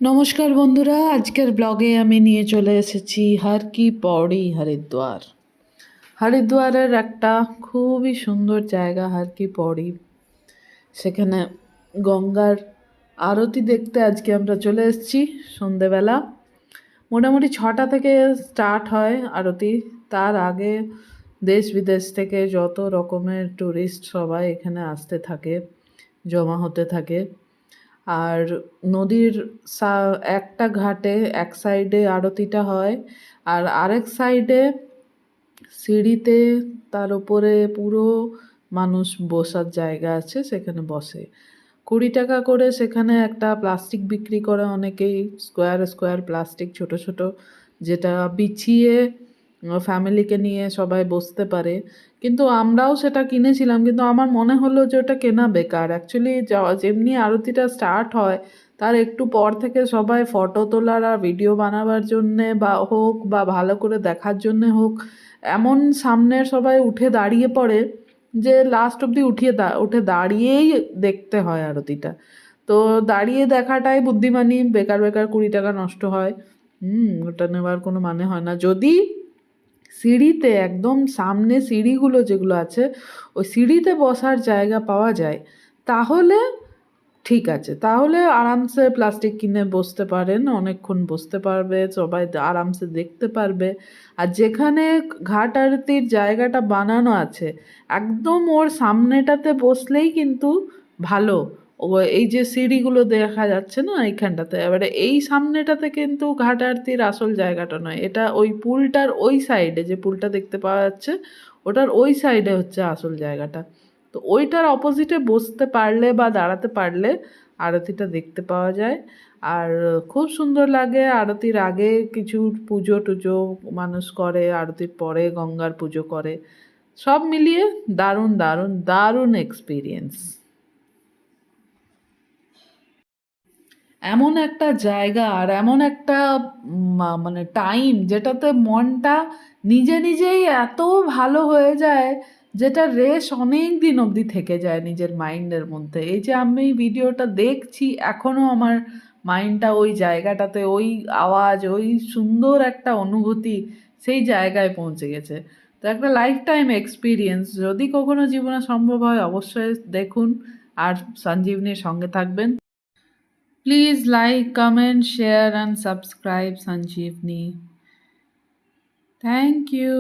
নমস্কার বন্ধুরা, আজকের ব্লগে আমি নিয়ে চলে এসেছি হর কি পৌড়ি হরিদ্বার। হরিদ্বারের একটা খুবই সুন্দর জায়গা হর কি পৌড়ি। সেখানে গঙ্গার আরতি দেখতে আজকে আমরা চলে এসেছি সন্ধেবেলা। মোটামুটি 6টা থেকে স্টার্ট হয় আরতি। তার আগে দেশ বিদেশ থেকে যত রকমের টুরিস্ট সবাই এখানে আসতে থাকে, জমা হতে থাকে। আর নদীর একটা ঘাটে এক সাইডে আরতিটা হয়, আর আরেক সাইডে সিঁড়িতে তার উপরে পুরো মানুষ বসার জায়গা আছে, সেখানে বসে। 20 টাকা করে সেখানে একটা প্লাস্টিক বিক্রি করে অনেকেই, স্কোয়ার স্কোয়ার প্লাস্টিক ছোট ছোট, যেটা বিছিয়ে ফ্যামিলিকে নিয়ে সবাই বসতে পারে। কিন্তু আমরাও সেটা কিনেছিলাম, কিন্তু আমার মনে হলো যে ওটা কেনা বেকার। অ্যাকচুয়ালি যেমনি আরতিটা স্টার্ট হয় তার একটু পর থেকে সবাই ফটো তোলার আর ভিডিও বানাবার জন্যে বা হোক বা ভালো করে দেখার জন্যে হোক, এমন সামনের সবাই উঠে দাঁড়িয়ে পড়ে যে লাস্ট অবধি উঠে দাঁড়িয়েই দেখতে হয় আরতিটা। তো দাঁড়িয়ে দেখাটাই বুদ্ধিমানী, বেকার বেকার 20 টাকা নষ্ট হয়। ওটা নেওয়ার কোনো মানে হয় না। যদি সিঁড়িতে একদম সামনে সিঁড়িগুলো যেগুলো আছে, ওই সিঁড়িতে বসার জায়গা পাওয়া যায়, তাহলে ঠিক আছে, তাহলে আরামসে প্লাস্টিক কিনে বসতে পারেন, অনেকক্ষণ বসতে পারবে সবাই, আরামসে দেখতে পারবে। আর যেখানে ঘাট আরতির জায়গাটা বানানো আছে, একদম ওর সামনেটাতে বসলেই কিন্তু ভালো। ও এই যে সিঁড়িগুলো দেখা যাচ্ছে না এইখানটাতে, এবারে এই সামনেটাতে কিন্তু ঘাট আরতির আসল জায়গাটা নয়, এটা ওই পুলটার ওই সাইডে, যে পুলটা দেখতে পাওয়া যাচ্ছে ওটার ওই সাইডে হচ্ছে আসল জায়গাটা। তো ওইটার অপোজিটে বসতে পারলে বা দাঁড়াতে পারলে আরতিটা দেখতে পাওয়া যায়। আর খুব সুন্দর লাগে। আরতির আগে কিছু পুজো টুজো মানুষ করে, আরতির পরে গঙ্গার পুজো করে। সব মিলিয়ে দারুণ দারুণ দারুণ এক্সপিরিয়েন্স। এমন একটা জায়গা আর এমন একটা মানে টাইম, যেটাতে মনটা নিজে নিজেই এত ভালো হয়ে যায়, যেটা রেশ অনেক দিন অবধি থেকে যায় নিজের মাইন্ডের মধ্যে। এই যে আমি ভিডিওটা দেখছি, এখনও আমার মাইন্ডটা ওই জায়গাটাতে, ওই আওয়াজ, ওই সুন্দর একটা অনুভূতি সেই জায়গায় পৌঁছে গেছে। তো একটা লাইফ টাইম এক্সপিরিয়েন্স, যদি কখনো জীবনে সম্ভব হয় অবশ্যই দেখুন। আর সঞ্জীবনীর সঙ্গে থাকবেন। Please like, comment, share, and subscribe Sanjeevni. Thank you.